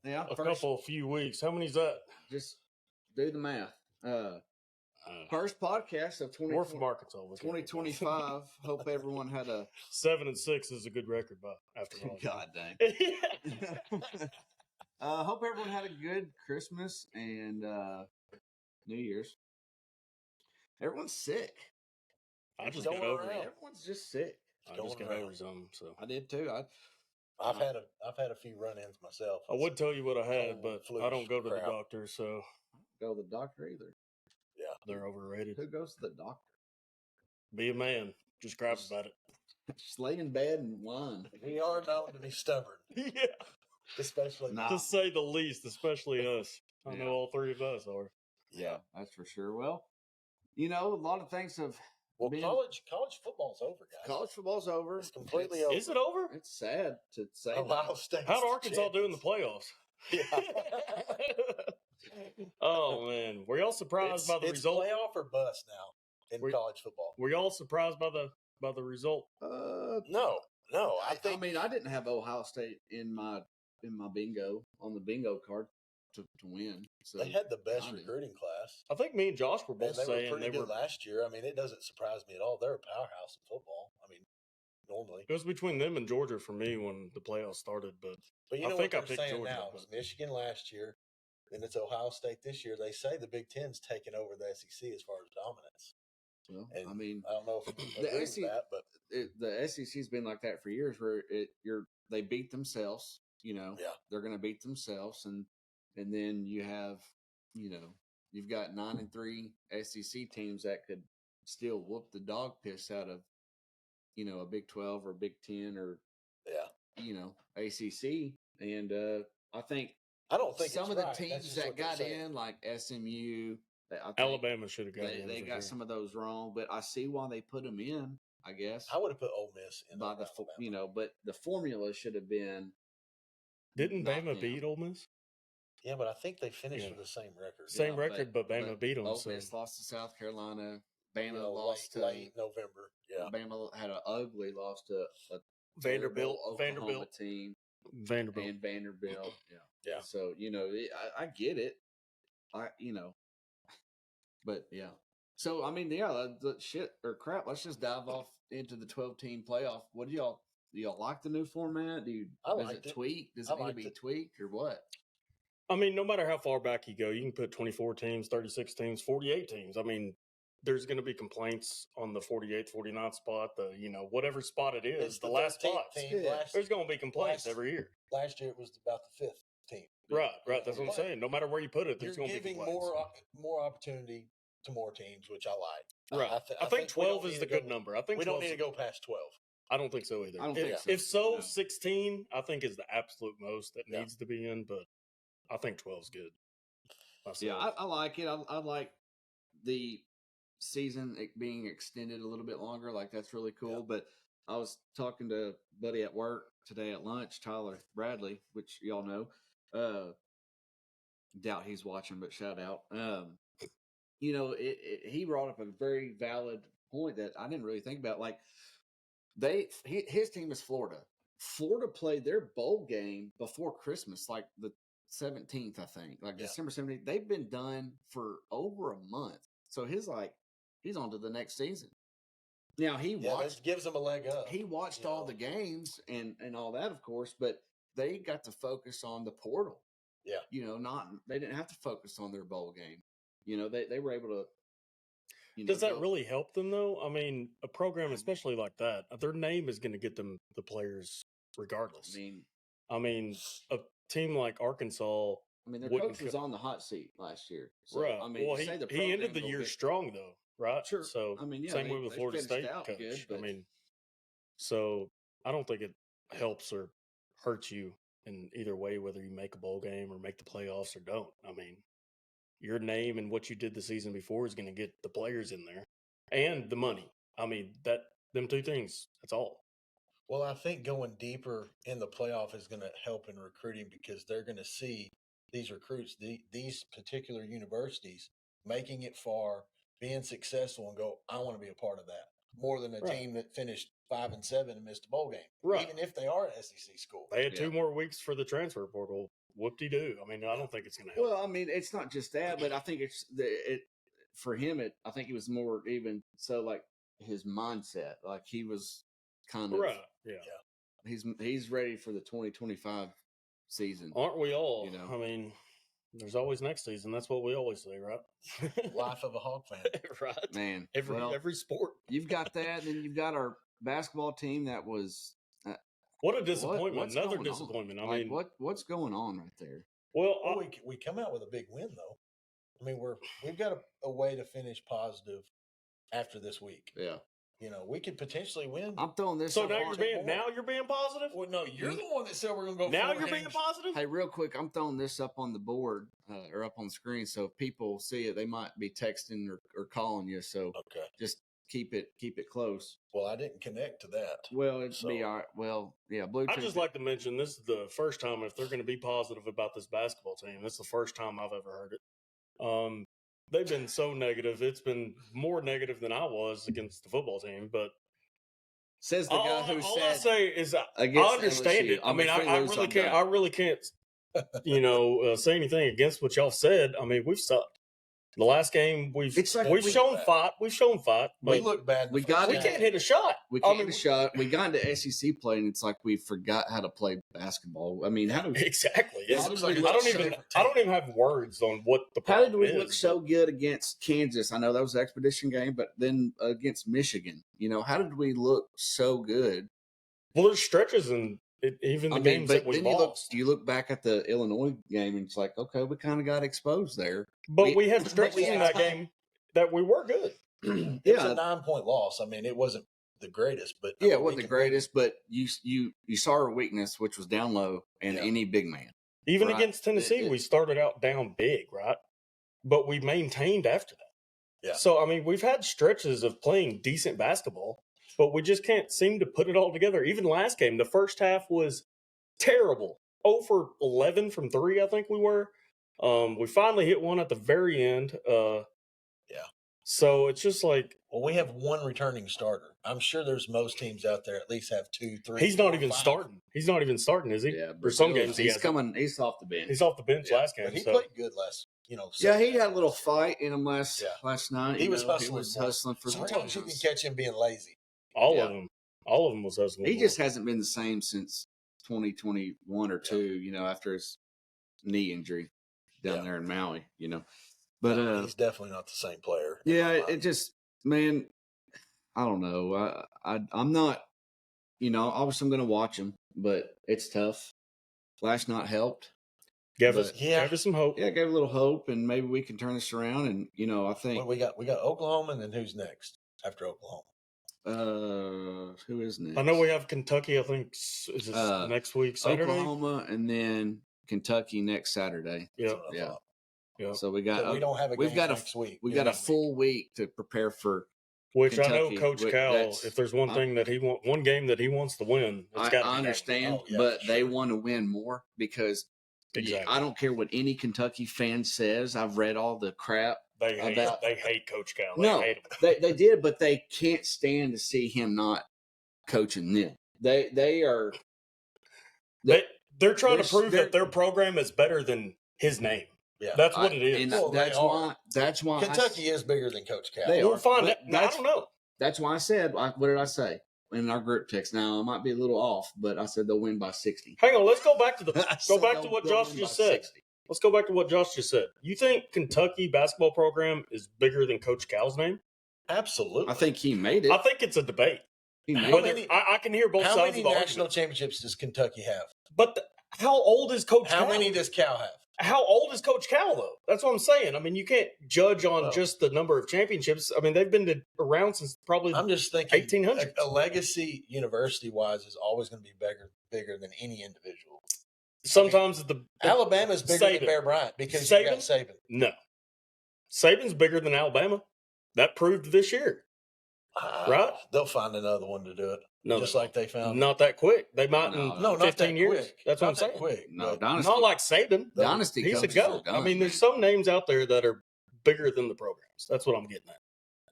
Yeah, a few weeks. How many's that? Just do the math. First podcast of We're from Arkansas. 2025. Hope everyone had a 7-6 is a good record, but after all, God dang. Hope everyone had a good Christmas and New Year's. Everyone's sick. I just got over it. Everyone's just sick. I just got over some, so I did too. I've had a few run-ins myself. I would tell you what I had, but I don't go to the doctor, so go to the doctor either. Yeah, they're overrated. Who goes to the doctor? Be a man. Just grab about it. Just lay in bed and whine. We are known to be stubborn. Yeah. Especially to say the least, especially us. I know all three of us are. Yeah, that's for sure. Well, a lot of things have been... college football's over, guys. College football's over. It's completely over. Is it over? It's sad to say. Ohio State. How'd Arkansas do in the playoffs? Yeah. Oh man, were y'all surprised by the result? Playoff or bust now in college football? Were y'all surprised by the result? No. I mean, I didn't have Ohio State in my bingo on the bingo card to win. So they had the best recruiting class. I think me and Josh were both saying they were last year. I mean, it doesn't surprise me at all. They're a powerhouse in football. I mean, normally it was between them and Georgia for me when the playoffs started. But you know I think what I picked saying Georgia. Now it's Michigan last year, then it's Ohio State this year. They say the Big Ten's taking over the SEC as far as dominance. Well, and I mean, I don't know if the SEC, that, but the SEC's been like that for years, where they beat themselves. They're going to beat themselves, and then you have, you've got 9-3 SEC teams that could still whoop the dog piss out of, a Big 12 or Big 10 or ACC, and I don't think some of the teams that got in, like SMU, Alabama should have got in. They got some of those wrong, but I see why they put them in. I guess I would have put Ole Miss in by but the formula should have been. Didn't Bama beat Ole Miss? Yeah, but I think they finished with the same record. Same record, but Bama beat them. Ole Miss lost to South Carolina. Bama lost to late November. Yeah, Bama had an ugly loss to a Vanderbilt team. Vanderbilt. Yeah. So I get it. But yeah. So I mean, the shit or crap. Let's just dive off into the 12-team playoff. What do y'all like the new format? Does it tweak? Does it need to be tweaked or what? I mean, no matter how far back you go, you can put 24 teams, 36 teams, 48 teams. I mean, there's going to be complaints on the 48th, 49th spot, whatever spot it is, it's the last spot. There's going to be complaints every year. Last year it was about the 5th team. Right. That's what I'm saying. No matter where you put it, there's going to be complaints. more opportunity to more teams, which I like. Right. I think 12 is the good number. I think we don't need to go past 12. I don't think so either. I don't think so. If so, no. 16, I think is the absolute most that needs to be in, but I think 12 is good. Myself. Yeah, I like it. I like the season being extended a little bit longer. Like, that's really cool. Yeah. But I was talking to a buddy at work today at lunch, Tyler Bradley, which y'all know. Doubt he's watching, but shout out. He brought up a very valid point that I didn't really think about. Like, his team is Florida. Florida played their bowl game before Christmas, like the 17th, I think, December 17th. They've been done for over a month. So he's on to the next season. Now that gives them a leg up. He watched all the games and all that, of course, but they got to focus on the portal. Yeah. They didn't have to focus on their bowl game. They were able to. Does that really help them, though? I mean, a program, especially like that, their name is going to get them the players regardless. I mean, a team like Arkansas. I mean, their coach was on the hot seat last year. So, right. I mean, he ended the year strong, though, right? Sure. So, same way with Florida State coach. Good, but... I mean, so I don't think it helps or hurts you in either way, whether you make a bowl game or make the playoffs or don't. I mean, your name and what you did the season before is going to get the players in there and the money. I mean, them two things, that's all. Well, I think going deeper in the playoff is going to help in recruiting because they're going to see these recruits, these particular universities, making it far, being successful, and go, I want to be a part of that. More than a team that finished 5-7 and missed a bowl game. Right. Even if they are an SEC school. They had 2 more weeks for the transfer portal whoop-de-doo. I mean, I don't think it's going to help. Well, I mean, it's not just that, but I think for him, I think it was more even so like his mindset. Like he was kind of right. Yeah. He's ready for the 2025 season. Aren't we all? I mean, there's always next season. That's what we always say, right? Life of a Hog fan. Right. Man. Every sport. You've got that, and then you've got our basketball team that was what a disappointment. Another disappointment. I mean, what's going on right there? Well, we come out with a big win though. I mean, we've got a way to finish positive after this week. Yeah. We could potentially win. I'm throwing this. So now you're being positive? Well, no, you're the one that said we're going to go. Now you're being positive. Hey, real quick, I'm throwing this up on the board or up on the screen, so if people see it, they might be texting or calling you. So just keep it close. Well, I didn't connect to that. Well, it'd be all right. Well, yeah, Bluetooth. I'd just like to mention this is the first time if they're going to be positive about this basketball team. It's the first time I've ever heard it. They've been so negative. It's been more negative than I was against the football team. But says the guy who all said, I say is I understand LSU. it. I mean, I really can't. Say anything against what y'all said. I mean, we've sucked. The last game we've shown fight. We've shown fight. We look bad. We can't hit a shot. We can't hit a shot. We got into SEC play, and it's like we forgot how to play basketball. I mean, exactly? I don't even have words on what the how problem did we is. look so good against Kansas? I know that was an expedition game, but then against Michigan, how did we look so good? Well, there's stretches and even the games that we lost. You look back at the Illinois game, and it's like, okay, we kind of got exposed there. But we had stretches in that game that we were good. It was a 9-point loss. I mean, it wasn't the greatest, but it wasn't the greatest. But you saw our weakness, which was down low and any big man. Even against Tennessee, we started out down big, right? But we maintained after that. Yeah. So I mean, we've had stretches of playing decent basketball, but we just can't seem to put it all together. Even last game, the first half was terrible. 0 for 11 from 3, I think we were. We finally hit one at the very end. So it's just like... Well, we have one returning starter. I'm sure there's most teams out there at least have 2, 3. He's not even starting. He's not even starting, is he? Yeah. For some games, he's coming. He's off the bench. He's off the bench last game. But he played good last. Yeah, he had a little fight in him last night. He was hustling for. Sometimes you can catch him being lazy. All of them was hustling. He just hasn't been the same since 2021 or 2. After his knee injury down there in Maui. But he's definitely not the same player. Yeah, it just, man, I don't know. I'm not. Obviously I'm going to watch him, but it's tough. Last night helped. Gave us some hope. Yeah, gave a little hope, and maybe we can turn this around. And I think we got Oklahoma, and then who's next after Oklahoma? Who is next? I know we have Kentucky. I think is next week Saturday. Oklahoma, and then Kentucky next Saturday. Yeah. So we got. So we don't have a game next week. We got a full week to prepare for. Which Kentucky. I know Coach Cal, if there's one thing that one game that he wants to win, it's got to be. I understand, but they want to win more because I don't care what any Kentucky fan says. I've read all the crap. They hate Coach Cal. Hate him. they did, but they can't stand to see him not coaching them. They're trying to prove that their program is better than his name. Yeah, that's what it is. That's why Kentucky is bigger than Coach Cal. We'll find it. I don't know. That's why I said. What did I say in our group text? Now I might be a little off, but I said they'll win by 60. Hang on, let's go back to what Josh just said. 60. Let's go back to what Josh just said. You think Kentucky basketball program is bigger than Coach Cal's name? Absolutely. I think he made it. I think it's a debate. I can hear both sides of the argument. How many national championships does Kentucky have? But how old is Coach Cal? How many does Cal have? How old is Coach Cal, though? That's what I'm saying. I mean, you can't judge on just the number of championships. I mean, they've been around since probably I'm just thinking 1800s. A legacy university-wise is always going to be bigger than any individual. Sometimes Alabama's bigger than Bear Bryant because you got Saban. No. Saban's bigger than Alabama. That proved this year. Right? They'll find another one to do it. No, just like they found. Not that quick. They might in 15 years. Quick. That's what I'm saying. Quick. No, Dynasty. Not like Saban. Dynasty. He's a go. I mean, there's some names out there that are bigger than the programs. That's what I'm getting at.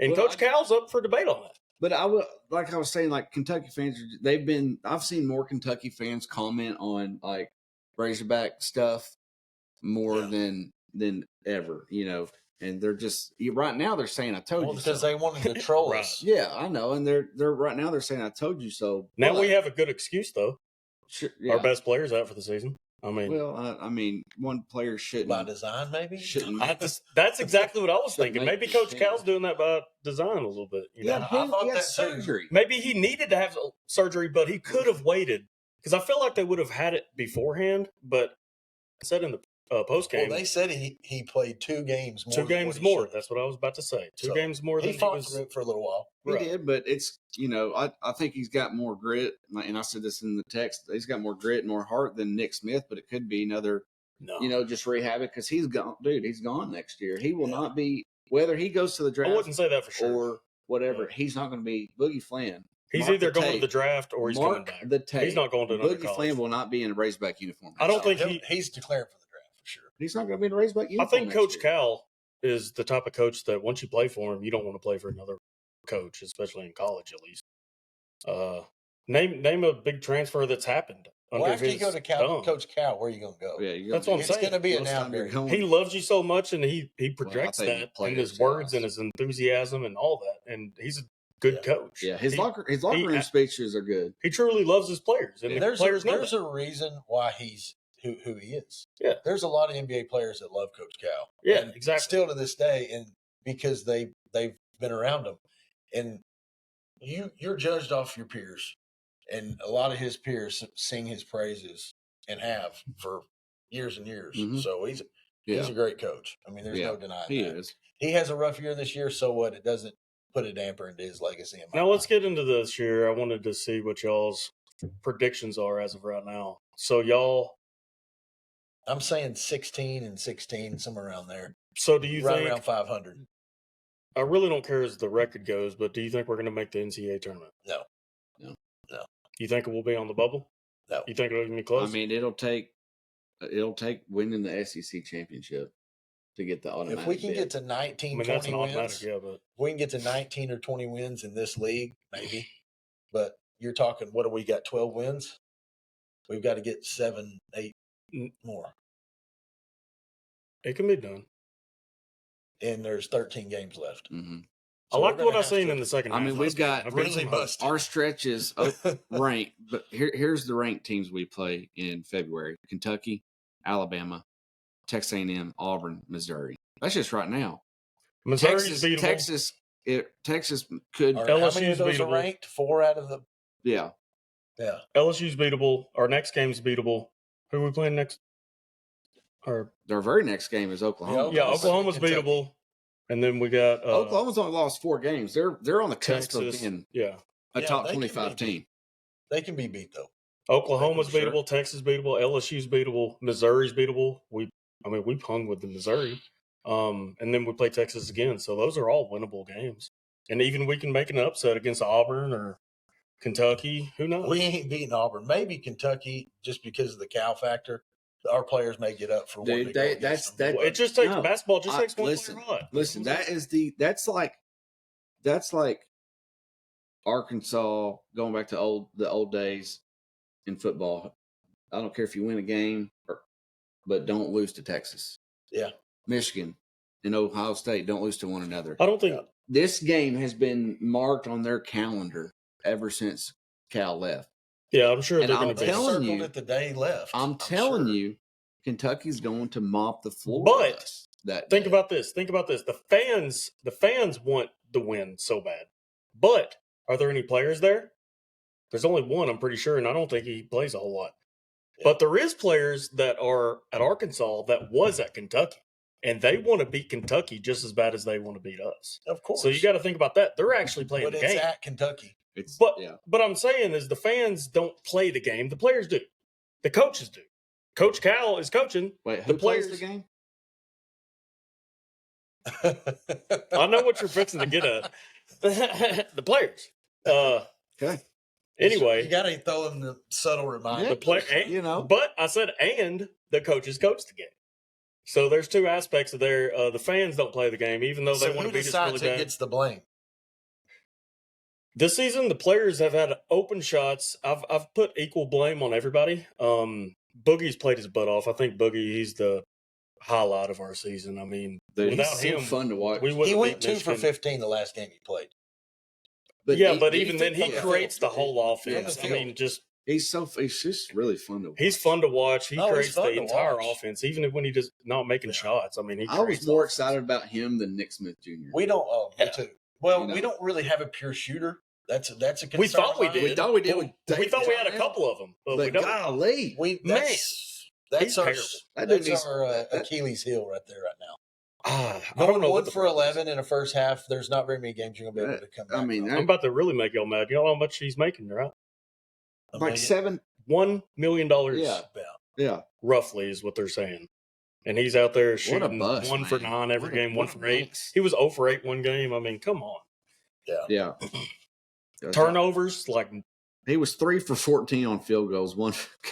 And Coach Cal's up for debate on that. But I was saying, like Kentucky fans, I've seen more Kentucky fans comment on like Razorback stuff more than ever, and they're just right now they're saying I told you because so. they wanted to troll us. Yeah, I know, and they're right now they're saying I told you so. Now we have a good excuse though. Sure, Our best player's out for the season. I mean, one player shouldn't by design, maybe. That's exactly what I was thinking. Maybe Coach Cal's doing that by design a little bit. I thought that surgery. Maybe he needed to have surgery, but he could have waited because I feel like they would have had it beforehand. But I said in the post game, they said he played 2 games more. 2 games more. That's what I was about to say. 2 games more than he fought through it for a little while. He did, but it's I think he's got more grit, and I said this in the text. He's got more grit, and more heart than Nick Smith, but it could be another, just rehab it because he's gone, dude. He's gone next year. He will not be whether he goes to the draft. I wouldn't say that for sure, or whatever. He's not going to be Boogie Flan. He's either going to the draft or he's coming back. The tape. He's not going to another Boogie Flan will not be in a Razorback uniform. I don't think he's declared for the draft for sure. He's not going to be in a Razorback uniform. I think Coach Cal is the type of coach that once you play for him, you don't want to play for another coach, especially in college at least. Name a big transfer that's happened. After you go to Coach Cal, where are you going to go? Yeah, that's what I'm saying. It's going to be a downgrade. He loves you so much, and he projects that in his words and his enthusiasm and all that. And he's a good coach. Yeah, his locker room speeches are good. He truly loves his players, and the players know there's a reason why he's who he is. Yeah, there's a lot of NBA players that love Coach Cal. Yeah, and exactly. Still to this day, and because they've been around him, and you're judged off your peers, and a lot of his peers sing his praises and have for years and years. Mm-hmm. So he's a great coach. I mean, there's no denying he that. is. He has a rough year this year, so what? It doesn't put a damper into his legacy. Now let's get into this year. I wanted to see what y'all's predictions are as of right now. So y'all, I'm saying 16-16, somewhere around there. So do you think around 500? I really don't care as the record goes, but do you think we're going to make the NCAA tournament? No. You think it will be on the bubble? No. You think it'll even be close? I mean, it'll take winning the SEC championship to get the automatic. If we can get to 19, 20 wins, but if we can get to 19 or 20 wins in this league, maybe. But you're talking, what do we got? 12 wins? We've got to get 7, 8 more. It can be done. And there's 13 games left. Mm-hmm. So I liked what I seen in the second half. I mean, we've got our stretches ranked, but here's the ranked teams we play in February: Kentucky, Alabama, Texas A&M, Auburn, Missouri. That's just right now. Missouri's beatable. Texas could. How many of those are ranked? 4 out of the. Yeah. LSU's beatable. Our next game's beatable. Who are we playing next? Our very next game is Oklahoma. Yeah, Oklahoma's beatable. And then we got Oklahoma's only lost 4 games. They're on the cusp of being a top 25 team. They can be beat though. Oklahoma's beatable, Texas beatable, LSU's beatable, Missouri's beatable. We hung with the Missouri, and then we play Texas again. So those are all winnable games. And even we can make an upset against Auburn or Kentucky. Who knows? We ain't beating Auburn. Maybe Kentucky just because of the cow factor. Our players may get up for one. Dude, it just takes basketball. Just takes one listen, player hot. Listen, that's like Arkansas going back to the old days in football. I don't care if you win a game, but don't lose to Texas. Yeah, Michigan and Ohio State don't lose to one another. I don't think this game has been marked on their calendar ever since Cal left. Yeah, I'm sure they're going to be circled it the day left. I'm telling you, Kentucky's going to mop the floor. But think about this. The fans want the win so bad. But are there any players there? There's only one, I'm pretty sure, and I don't think he plays a whole lot. Yeah. But there is players that are at Arkansas that was at Kentucky, and they want to beat Kentucky just as bad as they want to beat us. Of course. So you got to think about that. They're actually playing the game. But it's at Kentucky. But I'm saying is the fans don't play the game. The players do. The coaches do. Coach Cal is coaching. Wait, who plays the game? I know what you're fixing to get at. The players. Okay. Anyway, you got to throw in the subtle reminder. But I said, and the coaches coach the game. So there's 2 aspects of there. The fans don't play the game, even though they want to beat us really bad. Who gets the blame? This season, the players have had open shots. I've put equal blame on everybody. Boogie's played his butt off. I think Boogie, he's the highlight of our season. I mean, Dude, without he's him, so fun to watch. He went 2 for 15 the last game he played. But even then, he creates the whole offense. I mean, he's just really fun to watch. He's fun to watch. He creates the entire offense, even when he does not making shots. I mean, I was more excited about him than Nick Smith Jr. We don't. Me too. Well, we don't really have a pure shooter. That's a concern. We thought we did. We thought we did. We thought we had a couple of them, but we don't. Golly, that's our Achilles heel right there right now. I don't know. 1 for 11 in the first half. There's not very many games you're gonna be able to come back. I mean, I'm about to really make y'all mad. You know how much he's making, right? Like $1 million. Yeah, roughly is what they're saying. And he's out there shooting 1 for 9 every game, 1 for 8. He was 0 for 8 one game. I mean, come on. Yeah. Turnovers, like he was 3 for 14 on field goals.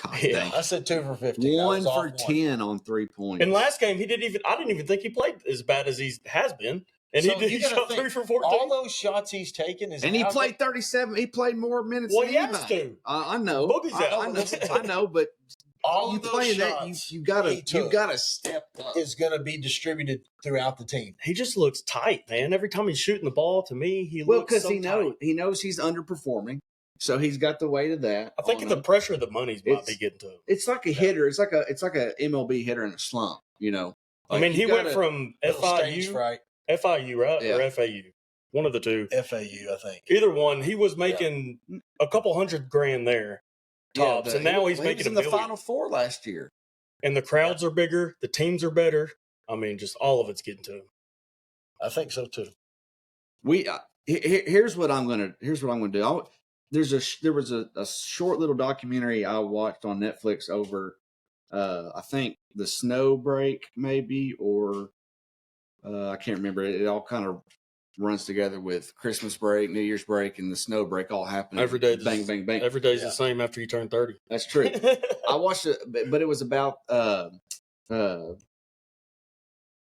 I said 2 for 15. 1 for 10 on 3 points. And last game, I didn't even think he played as bad as he has been. And he shot 3 for 14. All those shots he's taken he played 37. He played more minutes. Well, than he has to. I know. Boogie's out. I know, but all of those shots you gotta step up. Is going to be distributed throughout the team. He just looks tight, man. Every time he's shooting the ball, to me, he looks so tight. He knows he's underperforming, so he's got the weight of that. I think the pressure of the money's might be getting to him. It's like a hitter. It's like a MLB hitter in a slump. You know. I mean, he went from FIU, right? Yeah. Or FAU, one of the two. FAU, I think. Either one. He was making a couple $100,000 there. Tops, and now he's making in the Final Four last year. And the crowds are bigger, the teams are better. I mean, just all of it's getting to him. I think so too. Here's what I'm gonna do. There was a short little documentary I watched on Netflix over, I think the snow break maybe, or I can't remember. It all kind of runs together with Christmas break, New Year's break, and the snow break all happening. Every day, bang, bang, bang. Every day's the same after you turn 30. That's true. I watched it, but it was about oh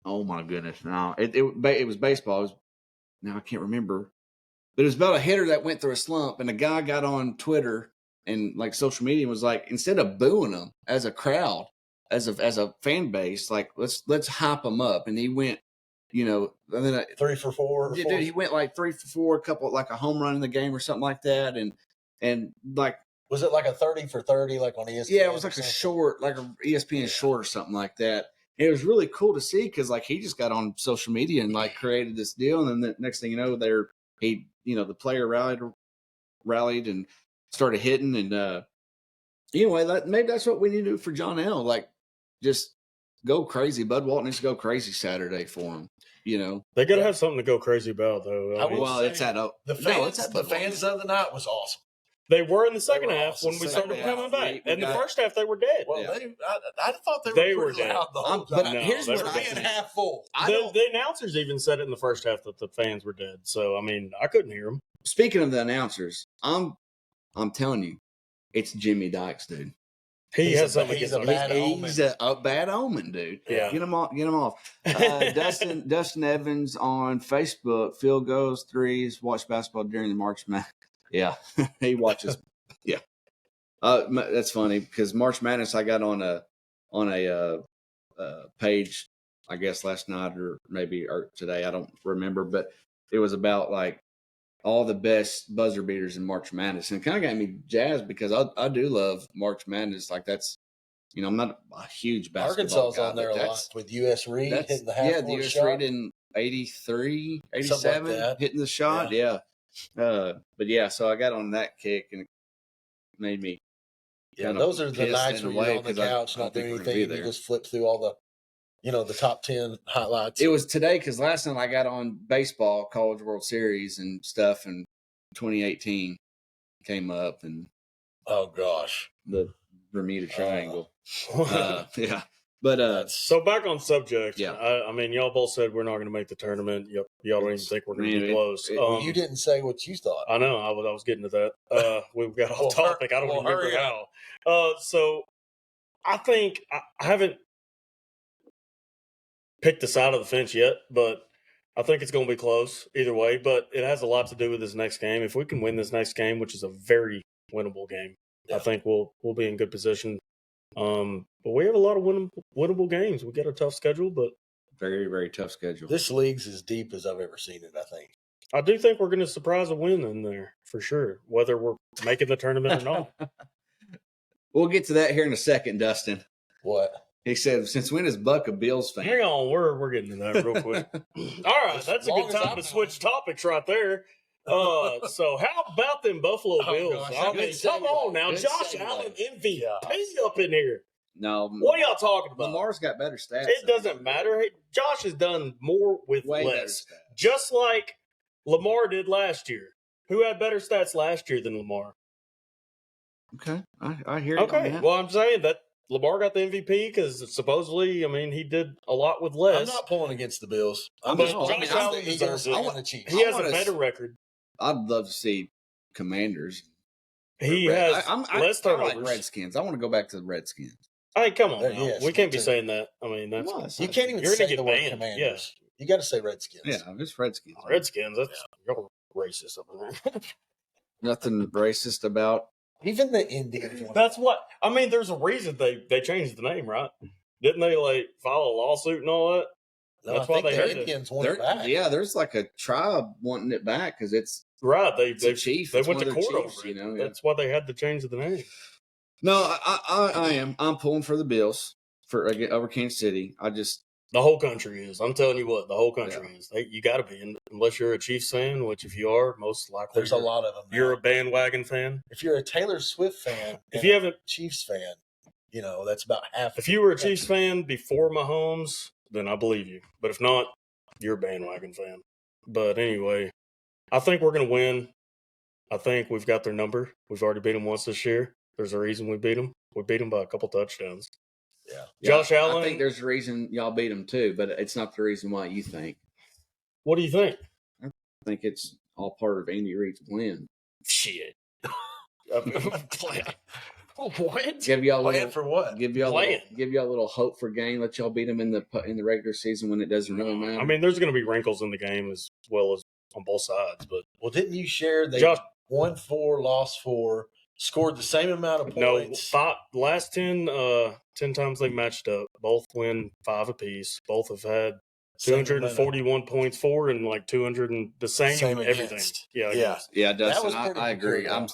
my goodness! No, it was baseball. Now I can't remember, but it was about a hitter that went through a slump, and a guy got on Twitter and like social media and was like, instead of booing them as a crowd, as a fan base, like let's hype them up, and he went. You know, and then 3 for 4. Dude, he went like 3 for 4, like a home run in the game or something like that, and like was it like a 30 for 30, like on ESPN? Yeah, it was like a short, like a ESPN short or something like that. And it was really cool to see because like he just got on social media and like created this deal, and then the next thing you know, the player rallied and started hitting, and anyway, maybe that's what we need to do for John L. Like just go crazy. Bud Walton needs to go crazy Saturday for him. You know, they got to have something to go crazy about, though. The fans of the night was awesome. They were in the second half when we started coming back. In the first half, they were dead. Well, I thought they were dead. Loud the whole time. But here's what being half full. The announcers even said it in the first half that the fans were dead. So I mean, I couldn't hear them. Speaking of the announcers, I'm telling you, it's Jimmy Dykes, dude. He's a bad omen, dude. Yeah. Get him off. Dustin Evans on Facebook, field goals, threes, watch basketball during the March Madness. Yeah, he watches. Yeah, that's funny because March Madness I got on a page, I guess last night or today, I don't remember, but it was about like all the best buzzer beaters in March Madness, and it kind of got me jazzed because I do love March Madness. Like that's, I'm not a huge basketball Arkansas's guy, on there a lot with U.S. Reed hitting the half the U.S. Reed in 83, 87, like hitting the shot. Yeah. But yeah, so I got on that kick and it made me. Yeah, those are the nights where you're on the couch not doing anything. You just flip through all the. The top 10 highlights. It was today because last night I got on baseball, College World Series and stuff, and 2018 came up, and oh gosh, the Bermuda Triangle. Yeah, but so back on subject. Yeah, I mean, y'all both said we're not going to make the tournament. Y'all don't even think we're going to be close. You didn't say what you thought. I know. I was getting to that. We got off topic. I don't remember how. So I think I haven't picked the side of the fence yet, but I think it's going to be close either way. But it has a lot to do with this next game. If we can win this next game, which is a very winnable game, I think we'll be in good position. We'll But we have a lot of winnable games. We got a tough schedule, but very, very tough schedule. This league's as deep as I've ever seen it, I think. I do think we're going to surprise a win in there for sure, whether we're making the tournament or not. We'll get to that here in a second, Dustin. What? He said, since when is Buck a Bills fan? Hang on, we're getting to that real quick. All right, that's a good time to switch topics right there. So how about them Buffalo Bills? Gosh, I mean, come on now. Josh Allen MVP up in here. No. What are y'all talking about? Lamar's got better stats. It doesn't matter. Josh has done more with less. Just like Lamar did last year. Who had better stats last year than Lamar? Okay. I hear you. Okay. Well, I'm saying that Lamar got the MVP because supposedly, I mean, he did a lot with less. I'm not pulling against the Bills. Josh Allen deserves it. He has a better record. I'd love to see Commanders. He has less turnovers. I like Redskins. I want to go back to the Redskins. Hey, come on. We can't be saying that. I mean, that's you can't even say the word Commanders. Yes. You got to say Redskins. Yeah, it's Redskins. Redskins. That's you're racist up there. Nothing racist about even the Indians. That's what I mean. There's a reason they changed the name, right? Didn't they file a lawsuit and all that? No, that's why the Indians want it back. Yeah, there's like a tribe wanting it back because it's right. They chief. They went to court over it. You know, that's why they had to change the name. No, I am. I'm pulling for the Bills over Kansas City. The whole country is. I'm telling you what, the whole country is. You got to be, unless you're a Chiefs fan, which if you are, most likely there's a lot of them. You're a bandwagon fan. If you're a Taylor Swift fan, if you haven't Chiefs fan, that's about half. If you were a Chiefs fan before Mahomes, then I believe you. But if not, you're a bandwagon fan. But anyway, I think we're going to win. I think we've got their number. We've already beat them once this year. There's a reason we beat them. We beat them by a couple touchdowns. Yeah. Josh Allen. I think there's a reason y'all beat them too, but it's not the reason why you think. What do you think? I think it's all part of Andy Reid's plan. Shit. What? Give y'all plan for what? Give y'all a little hope for game. Let y'all beat them in the regular season when it doesn't really matter. I mean, there's going to be wrinkles in the game as well as on both sides. But didn't you share they won 4, lost 4? Scored the same amount of points. No, last 10 times they matched up. Both win 5 apiece. Both have had 241 points for and 200 and the same everything. Against. Yeah, Dustin, I agree. I'm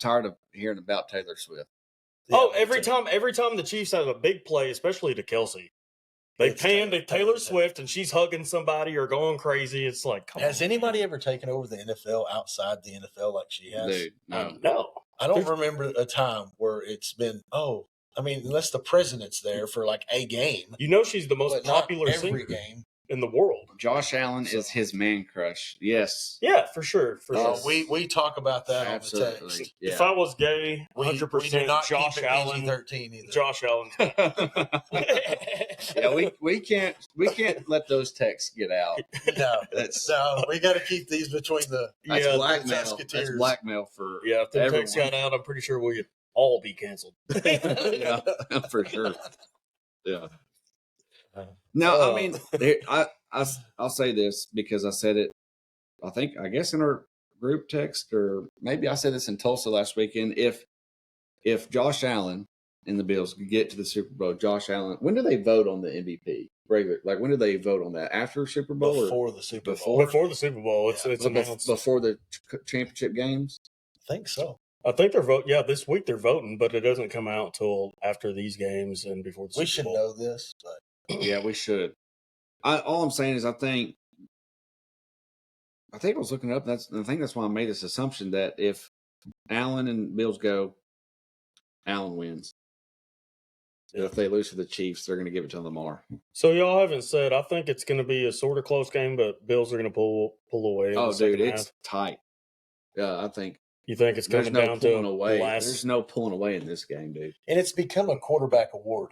tired of hearing about Taylor Swift. Yeah, every time the Chiefs have a big play, especially to Kelsey, they pan to Taylor Swift and she's hugging somebody or going crazy. It's like, has anybody ever taken over the NFL outside the NFL like she has? Dude, no. No. I don't remember a time where it's been, unless the president's there for a game. She's the most popular singer game in the world. Josh Allen is his man crush. Yes. Yeah, for sure. We talk about that Absolutely. on the text. Yeah. If I was gay, 100% Josh Allen. 13 either. Josh Allen. Yeah, we can't let those texts get out. No, we got to keep these between the blackmail. That's blackmail for if the texts got out, I'm pretty sure we'd all be canceled. Yeah, for sure. Yeah. No, I mean, I'll say this because I said it. I guess in our group text, or maybe I said this in Tulsa last weekend. If Josh Allen and the Bills could get to the Super Bowl, Josh Allen. When do they vote on the MVP? When do they vote on that? After Super Bowl before the Super Bowl? Before the Super Bowl, it's announced before the championship games. I think so. I think they're voting. Yeah, this week they're voting, but it doesn't come out till after these games and before the Super Bowl. We should know this, but yeah, we should. All I'm saying is, I think I was looking up. I think that's why I made this assumption that if Allen and Bills go, Allen wins. If they lose to the Chiefs, they're going to give it to Lamar. So y'all haven't said. I think it's going to be a sort of close game, but Bills are going to pull away. Oh, dude, it's tight. Yeah, I think. You think it's coming down to away. There's no pulling away in this game, dude. And it's become a quarterback award.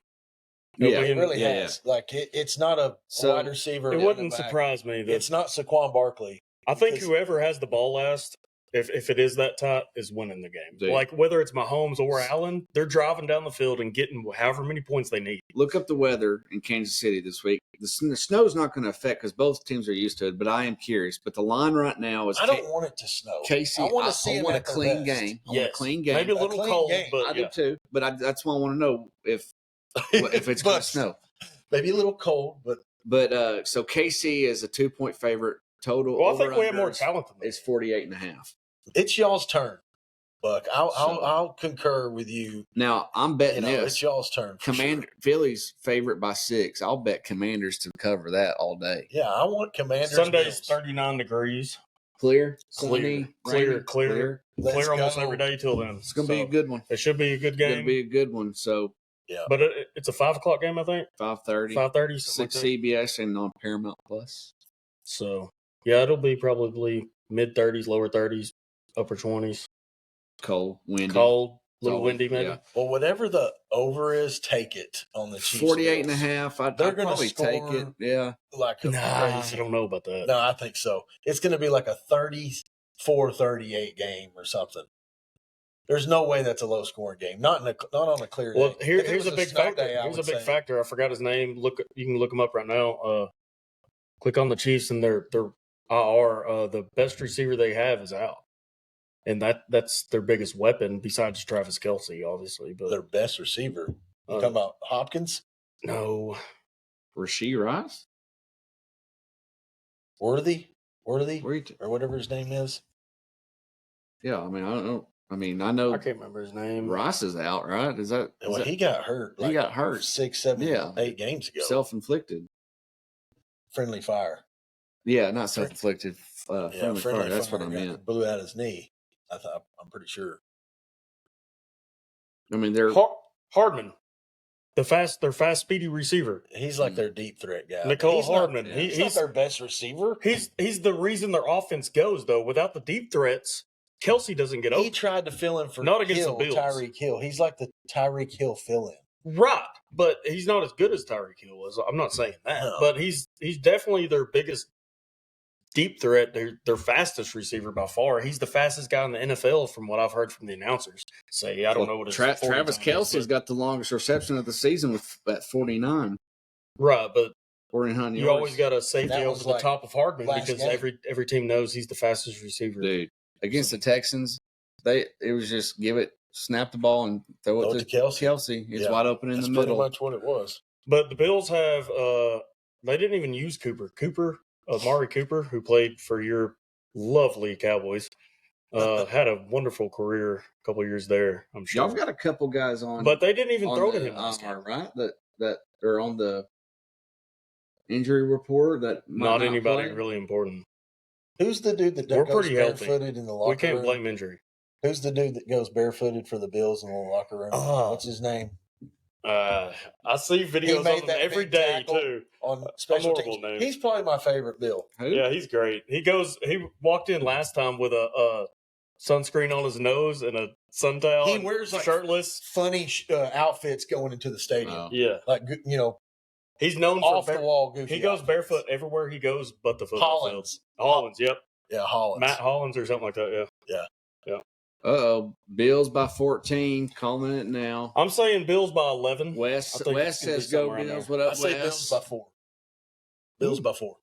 Yeah, it really has. Yeah. It's not a wide receiver. It wouldn't surprise me. It's not Saquon Barkley. I think whoever has the ball last, if it is that tight, is winning the game. Dude. Like whether it's Mahomes or Allen, they're driving down the field and getting however many points they need. Look up the weather in Kansas City this week. The snow's not going to affect because both teams are used to it, but I am curious. But the line right now is I don't want it to snow. Casey, I want a clean game. I want a clean game. Maybe a little cold, game. but I do too. But that's why I want to know if if it's going to snow. Maybe a little cold, but so KC is a 2-point favorite total. Well, I think we have more talent than that. It's 48.5. It's y'all's turn, Buck. I'll concur with you. Now I'm betting this. It's y'all's turn. Philly's favorite by 6. I'll bet Commanders to cover that all day. Yeah, I want Commanders. Sunday's 39 degrees. Clear, clear almost every day till then. It's going to be a good one. It should be a good game. It's going to be a good one. So, yeah, but it's a 5:00 game, I think. 5:30. 5:30. 6 CBS and on Paramount Plus. So yeah, it'll be probably mid 30s, lower 30s, upper 20s. Cold, windy. Little windy maybe. Yeah. Well, whatever the over is, take it on the Chiefs. 48.5. They're going to take it. Yeah. Like crazy. I don't know about that. No, I think so. It's going to be like a 34-38 game or something. There's no way that's a low scoring game. Not on a clear day. Well, here's a big factor. Here's a big factor. I forgot his name. You can look him up right now. Click on the Chiefs and their IR. The best receiver they have is out. And that's their biggest weapon besides Travis Kelce, obviously. But their best receiver. You talking about Hopkins? No. Rashee Rice? Worthy? Or whatever his name is. Yeah, I mean, I don't know. I mean, I know. I can't remember his name. Rice is out, right? He got hurt. He got hurt 6, 7, 8 games ago. Self-inflicted. Friendly fire. Yeah, not self-inflicted. Friendly fire. That's what I meant. Blew out his knee. I'm pretty sure. I mean, they're Hardman, their fast, speedy receiver. He's like their deep threat guy. Nicole Hardman. He's not their best receiver. He's the reason their offense goes though. Without the deep threats, Kelce doesn't get open. He tried to fill in for not against the Bills. Tyreek Hill. He's like the Tyreek Hill fill-in. Right, but he's not as good as Tyreek Hill is. I'm not saying that, but he's definitely their biggest deep threat. Their fastest receiver by far. He's the fastest guy in the NFL from what I've heard from the announcers. I don't know what his Travis Kelce's got the longest reception of the season with at 49. Right, but 49 you always got a safety over the top of Hardman because game. every team knows he's the fastest receiver. Dude, against the Texans, it was just snap the ball and throw it to Kelce. It's wide open in the middle. That's pretty much what it was. But the Bills have they didn't even use Amari Cooper, who played for your lovely Cowboys, had a wonderful career a couple of years there, I'm sure. Y'all got a couple guys on. But they didn't even throw to him last year, right? That are on the injury report. Not anybody really important. Who's the dude that We're goes pretty barefooted in the locker room? We can't blame injury. Who's the dude that goes barefooted for the Bills in the locker room? What's his name? I see videos of him every day too. On special teams. Name. He's probably my favorite Bill. Who? Yeah, he's great. He walked in last time with a sunscreen on his nose and a suntan. He wears shirtless, funny outfits going into the stadium. Oh. Yeah, he's known off for the wall. Goofy he goes outfits. Barefoot everywhere he goes, but the football fields. Hollins, yep. Yeah, Hollins. Matt Hollins or something like that. Yeah. Bills by 14. Calling it now. I'm saying Bills by 11. Wes says go Bills. What up, Wes? I say Bills by 4. Bills by 4.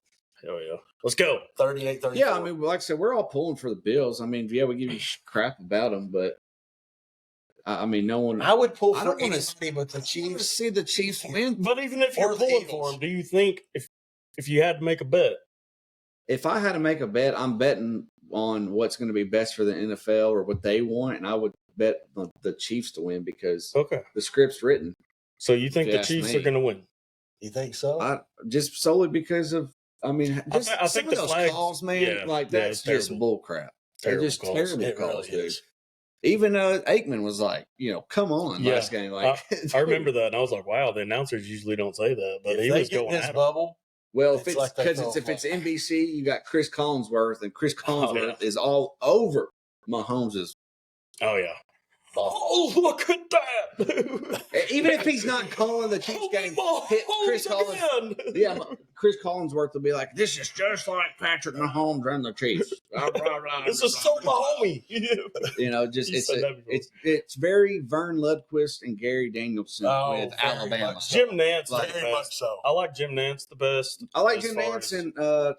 Hell yeah. Let's go. 38-34. Yeah, I mean, like I said, we're all pulling for the Bills. I mean, yeah, we give you crap about them, but I mean, no one. I would pull for anybody but the Chiefs. I want to see the Chiefs win. But even if you're pulling for them, do you think if you had to make a bet? If I had to make a bet, I'm betting on what's going to be best for the NFL or what they want, and I would bet the Chiefs to win because the script's written. So you think the Chiefs are going to win? You think so? Just solely because of, I mean, just I think some of those calls, man, that's just bull crap. They're just terrible calls, dude. Even Aikman was like, come on, last game. Like, I remember that, and I was like, wow, the announcers usually don't say that, but he was going at bubble. Well, if it's NBC, you got Chris Collinsworth, and Chris Collinsworth is all over Mahomes'. Oh yeah. Oh, look at that! Even if he's not calling the Chiefs game, Chris Collinsworth will be like, "This is just like Patrick Mahomes and the Chiefs." This is so Mahomes. It's very Vern Lundquist and Gary Danielson with Alabama. Jim Nance, very much so. I like Jim Nance the best. I like Jim Nance and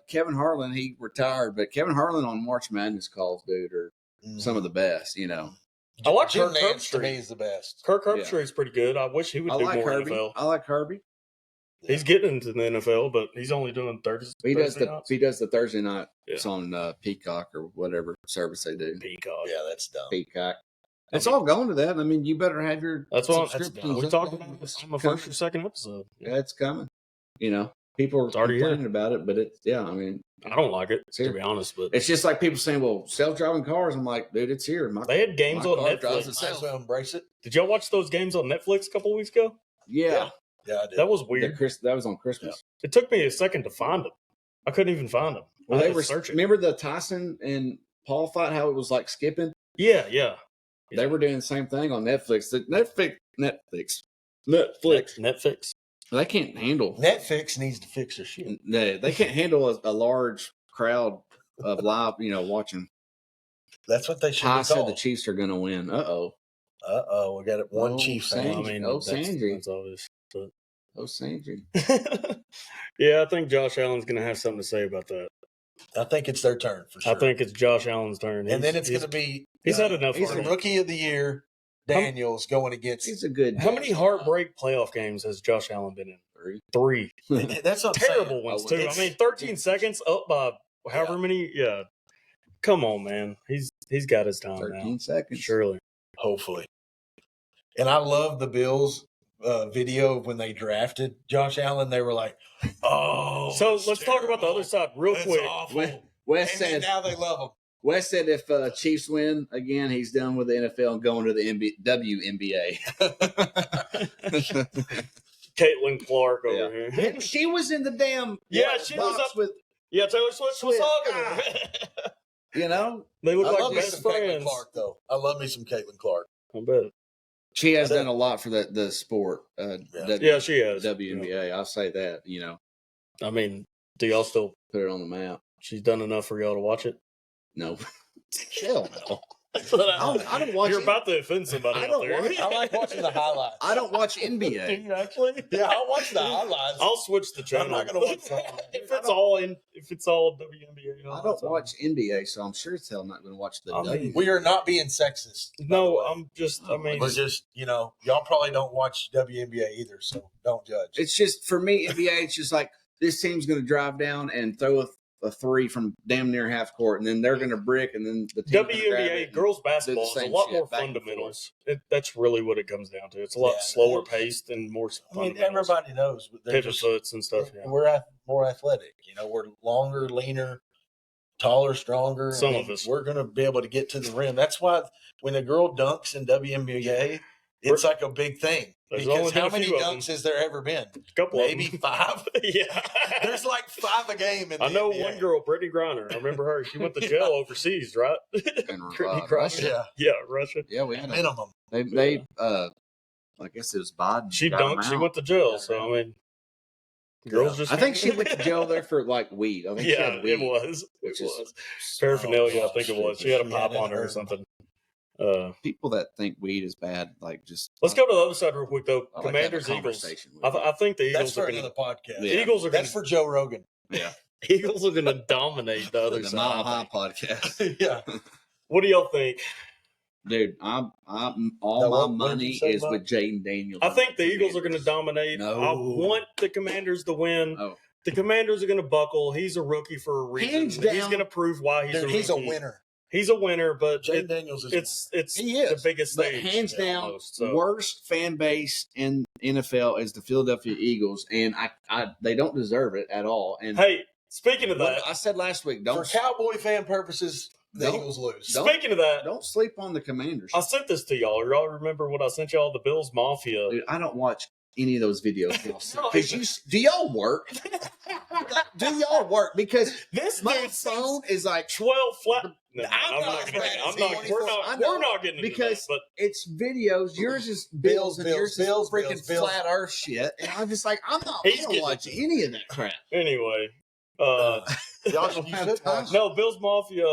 Kevin Harlan. He retired, but Kevin Harlan on March Madness calls, dude, are some of the best. I like Jim Kirk Nance to Herbstreit. me is the best. Kirk Herbstreit is pretty good. I wish he would do more NFL. I like Herbie. He's getting into the NFL, but he's only doing Thursday. He does the Thursday night. Yeah. It's on Peacock or whatever service they do. Peacock. Yeah, that's dumb. Peacock. It's all going to that. I mean, you better have your subscriptions. We talked about this on the first or second episode. Yeah, it's coming. People are complaining about it, but I don't like it, to be honest. But it's just like people saying, well, self-driving cars. I'm like, dude, it's here. They had games on Netflix. Might as well embrace it. Did y'all watch those games on Netflix a couple of weeks ago? Yeah, I did. That was weird. That was on Christmas. Yeah. It took me a second to find them. I couldn't even find them. Well, they were searching. Remember the Tyson and Paul fight, how it was like skipping? Yeah. They were doing the same thing on Netflix. Netflix. They can't handle. Netflix needs to fix their shit. They can't handle a large crowd of live, watching. That's what they should Ty be said called. the Chiefs are going to win. We got it. One Chiefs fan. Sandry. That's obvious. But... Sandry. Yeah, I think Josh Allen's going to have something to say about that. I think it's their turn for sure. I think it's Josh Allen's turn. And then it's going to be. He's had enough. He's the Rookie of the Year. Daniels going against. He's a good. How many heartbreak playoff games has Josh Allen been in? 3. That's what terrible ones too. 13 seconds up by however many. Yeah, come on, man. He's got his time 13 now. seconds, surely, hopefully. And I love the Bills video of when they drafted Josh Allen. They were like, "Oh." So let's talk about the other side real quick. Wes said now they love him. Wes said if Chiefs win again, he's done with the NFL and going to the WNBA. Caitlin Clark over here. And she was in the damn she was up with Taylor Swift was hugging her. They look I like best friends. Caitlin Clark, though. I love me some Caitlin Clark. I bet she has done a lot for the sport. She has WNBA. Yeah. I'll say that. I mean, do y'all still put it on the map? She's done enough for y'all to watch it. No, hell no. I don't watch. You're about to offend somebody. I like watching the highlights. I don't watch NBA. Do you actually? Yeah, I'll watch the highlights. I'll switch the channel. I'm not going to watch if it's all WNBA. I don't watch NBA, so I'm sure as hell not going to watch the W. We are not being sexist. No, I'm just. I mean, we're just. Y'all probably don't watch WNBA either, so don't judge. It's just for me, NBA. It's just like this team's going to drive down and throw a 3 from damn near half court, and then they're going to brick, and then the team WNBA girls basketball is a lot more fundamentals. That's really what it comes down to. It's a lot slower paced and more. Everybody knows pivot foots and stuff. Yeah. We're more athletic. We're longer, leaner, taller, stronger. Some of us. We're going to be able to get to the rim. That's why when a girl dunks in WNBA, it's like a big thing. Because how many dunks has there ever been? A couple, maybe 5. Yeah, there's like 5 a game. I know NBA. One girl, Brittany Griner. I remember her. She went to jail overseas, right? Russia. Yeah, Russia. Yeah, we had minimum. They I guess it was Biden. She dunked. She went to jail. So I mean, girls just. I think she went to jail there for like weed. I think she had weed, it was. It was paraphernalia. I think it was. She had a pop on her or something. People that think weed is bad, let's go to the other side real quick though. Commanders, Eagles. I think the Eagles are another podcast. The Eagles are. That's for Joe Rogan. Yeah, Eagles are going to dominate the other side. Mile High podcast. Yeah. What do y'all think, dude? I'm all my money is with Jaden Daniels. I think the Eagles are going to dominate. No. I want the Commanders to win. Oh. The Commanders are going to buckle. He's a rookie for a reason. Hands down, he's going to prove why he's a rookie. He's a winner. He's a winner, but Jaden Daniels is the biggest stage. But hands down, worst fan base in NFL is the Philadelphia Eagles, and they don't deserve it at all. And hey, speaking of that, I said last week, for Cowboy fan purposes, the Eagles lose. Speaking of that, don't sleep on the Commanders. I sent this to y'all. Y'all remember what I sent y'all? The Bills Mafia. Dude, I don't watch any of those videos. Because do y'all work? Do y'all work? Because my phone is like 12 flat. No, we're not getting into because that, but it's videos. Yours is Bills and yours is freaking flat Earth shit. And I'm just like, I don't watch any of that crap. Anyway, no, Bills Mafia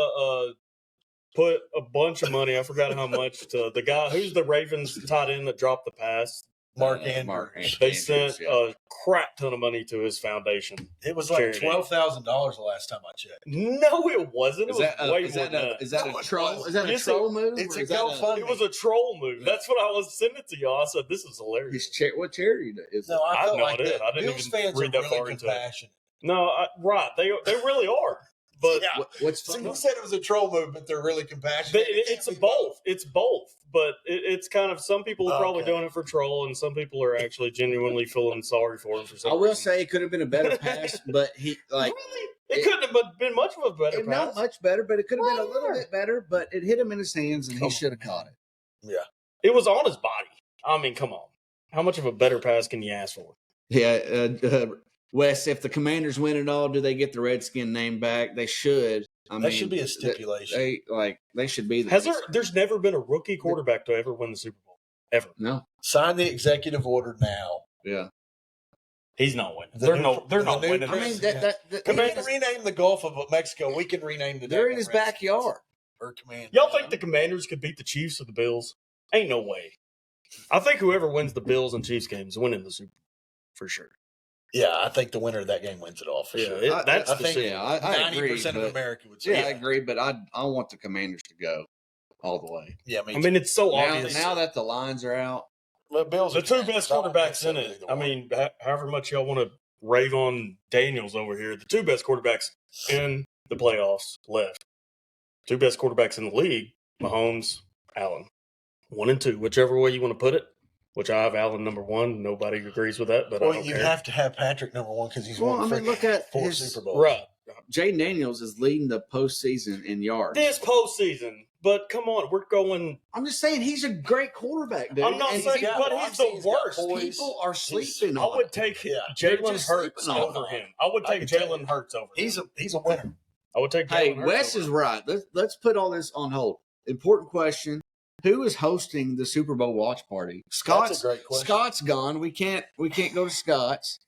put a bunch of money. I forgot how much to the guy who's the Ravens tight end that dropped the pass. Mark Andrews. They sent a crap ton of money to his foundation. It was like $12,000 the last time I checked. No, it wasn't. Is that a troll? Is that a troll move? It's a GoFundMe. It was a troll move. That's what I was sending to y'all. I said, "This is hilarious." What charity is it? No, I felt like I didn't Bills even fans read that really far into it. No, right? They really are. But what's funny? You said it was a troll move, but they're really compassionate. It's both. It's both. But it's kind of, some people are probably doing it for troll, and some people are actually genuinely feeling sorry for him for some reason. I will say it could have been a better pass, but he really? It couldn't have been much of a better pass. Not much better, but it could have been a little bit better. But it hit him in his hands, and he should have caught it. Yeah, it was on his body. I mean, come on. How much of a better pass can you ask for? Yeah, Wes, if the Commanders win it all, do they get the Redskin name back? They should. That should be a stipulation. They should be. There's never been a rookie quarterback to ever win the Super Bowl. Ever. No. Sign the executive order now. Yeah. He's not winning. They're not winning. I mean, we can rename the Gulf of Mexico. We can rename the. They're in his backyard. Y'all think the Commanders could beat the Chiefs or the Bills? Ain't no way. I think whoever wins the Bills and Chiefs games is winning the Super Bowl for sure. Yeah, I think the winner of that game wins it all for sure. I think 90% of America would say. Yeah, I agree, but I want the Commanders to go all the way. Yeah, I mean, it's so obvious now that the lines are out. The two best quarterbacks in it. I mean, however much y'all want to rave on Daniels over here, the two best quarterbacks in the playoffs left. Two best quarterbacks in the league: Mahomes, Allen, 1 and 2, whichever way you want to put it. Which I have Allen number 1. Nobody agrees with that, but you have to have Patrick number 1 because he's won look at 4 Super Bowls. Right. Jaden Daniels is leading the postseason in yards. This postseason, but come on, we're going. I'm just saying he's a great quarterback, dude. I'm not saying, but he's the worst. People are sleeping on. I would take Jalen Hurts over him. I would take Jalen Hurts over him. He's a winner. I would take. Hey, Wes is right. Let's put all this on hold. Important question. Who is hosting the Super Bowl watch party? That's a great question. Scott's gone. We can't go to Scott's.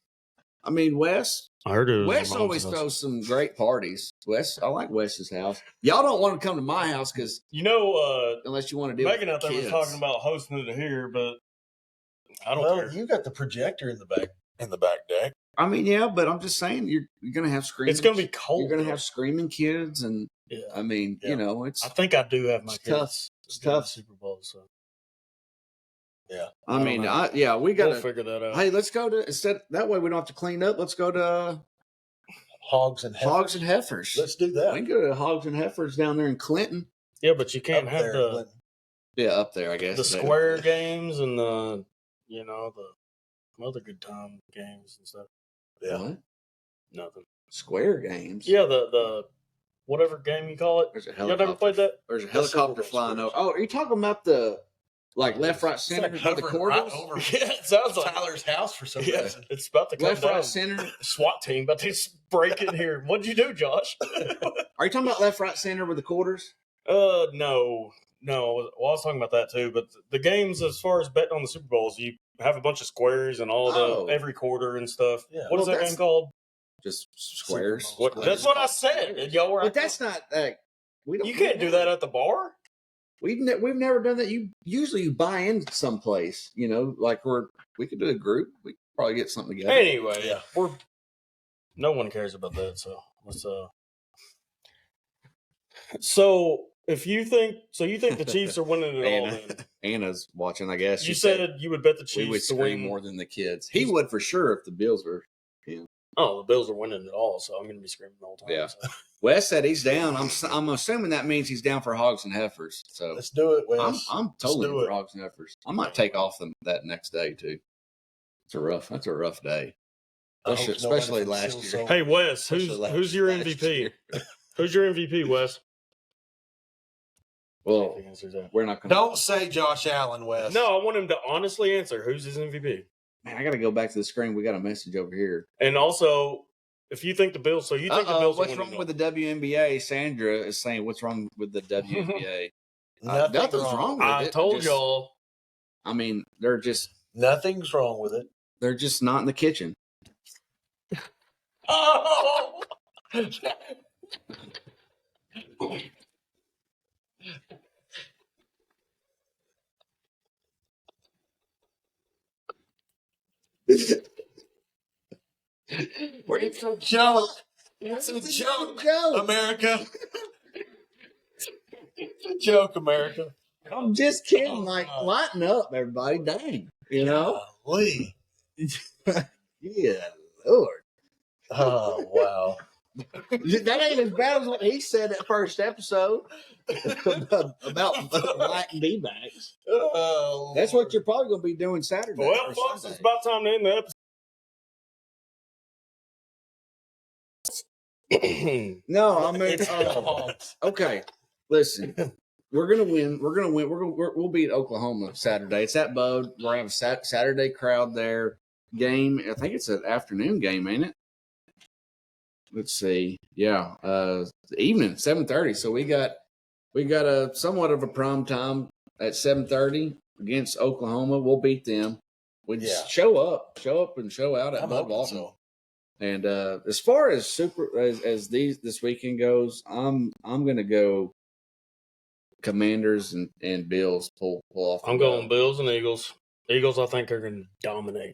I mean, Wes. I heard it. Wes always throws some great parties. I like Wes's house. Y'all don't want to come to my house because unless you want to deal Megan with out there kids. was talking about hosting it here, but I don't care. You got the projector in the back deck. I mean, yeah, but I'm just saying you're gonna have screaming. It's gonna be cold. You're gonna have screaming kids, and I mean, it's. I think I do have my kids. Tough. It's tough. Super Bowl, so. Yeah. I mean, we got to figure that out. Hey, let's go to that way we don't have to clean up. Let's go to Hogs and Heifers. Let's do that. We can go to Hogs and Heifers down there in Clinton. Yeah, but you can't have up there, I guess. The square games and the other good time games and stuff. Yeah. What? Nothing. Square games. Yeah, the whatever game you call it. Y'all never played that? There's a helicopter flying over. Oh, are you talking about the left, right, center? It's like the quarters? Right over yeah, it sounds like Tyler's house for some reason. It's about to come left, down. right, center. SWAT team about to break in here. What'd you do, Josh? Are you talking about left, right, center with the quarters? No. Well, I was talking about that too. But the games, as far as betting on the Super Bowls, you have a bunch of squares and all every quarter and stuff. Yeah. What is that game called? Just squares. That's what I said. Y'all were. But that's not. You can't do that at the bar. We've never done that. You usually buy in someplace. Like we could do a group. We could probably get something together. Anyway, no one cares about that. So let's. So you think the Chiefs are winning it all? Then Anna's watching. I guess you said you would bet the Chiefs we would to scream win more than the kids. He would for sure if the Bills were. Oh, the Bills are winning it all, so I'm going to be screaming the whole time. Yeah. So. Wes said he's down. I'm assuming that means he's down for Hogs and Heifers. So let's do it, Wes. I'm totally for Hogs and Heifers. I might take off that next day too. That's a rough day, especially last year. Hey, Wes, who's your MVP? Who's your MVP, Wes? Well, we're not going to. Don't say Josh Allen, Wes. No, I want him to honestly answer. Who's his MVP? Man, I got to go back to the screen. We got a message over here. And also, if you think the Bills, the Bills. What's wrong with the WNBA? Sandra is saying, "What's wrong with the WNBA?" Nothing's wrong with it. I told y'all. I mean, they're just nothing's wrong with it. They're just not in the kitchen. Oh. a joke. It's a joke, America. It's a joke, America. I'm just kidding. Lighten up, everybody. Dang. You know? Golly. Yeah, Lord. Oh, wow. That ain't as bad as what he said that first episode about White and D-backs. Oh, that's what you're probably going to be doing Saturday. Well, folks, it's about time to end the episode. No, I mean, okay. Listen, we're gonna win. We'll beat Oklahoma Saturday. It's at Bode. We're gonna have a Saturday crowd there. Game. I think it's an afternoon game, ain't it? Let's see. Yeah, the evening, 7:30. So we got a somewhat of a prime time at 7:30 against Oklahoma. We'll beat them. We just show up and show out at Bud Walton. So. And as far as as this weekend goes, I'm gonna go Commanders and Bills pull off. I'm going Bills and Eagles. Eagles, I think, are going to dominate.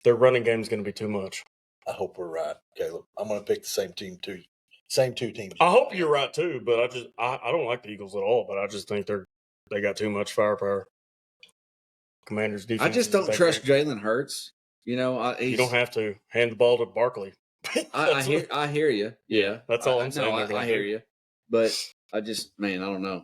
Their running game is going to be too much. I hope we're right, Caleb. I'm going to pick the same team too. Same two teams. I hope you're right too, but I don't like the Eagles at all. But I just think they got too much firepower. Commanders defense. I just don't trust Jalen Hurts. You know, you don't have to hand the ball to Barkley. I hear you. Yeah, that's all I'm saying. I hear you, but I don't know.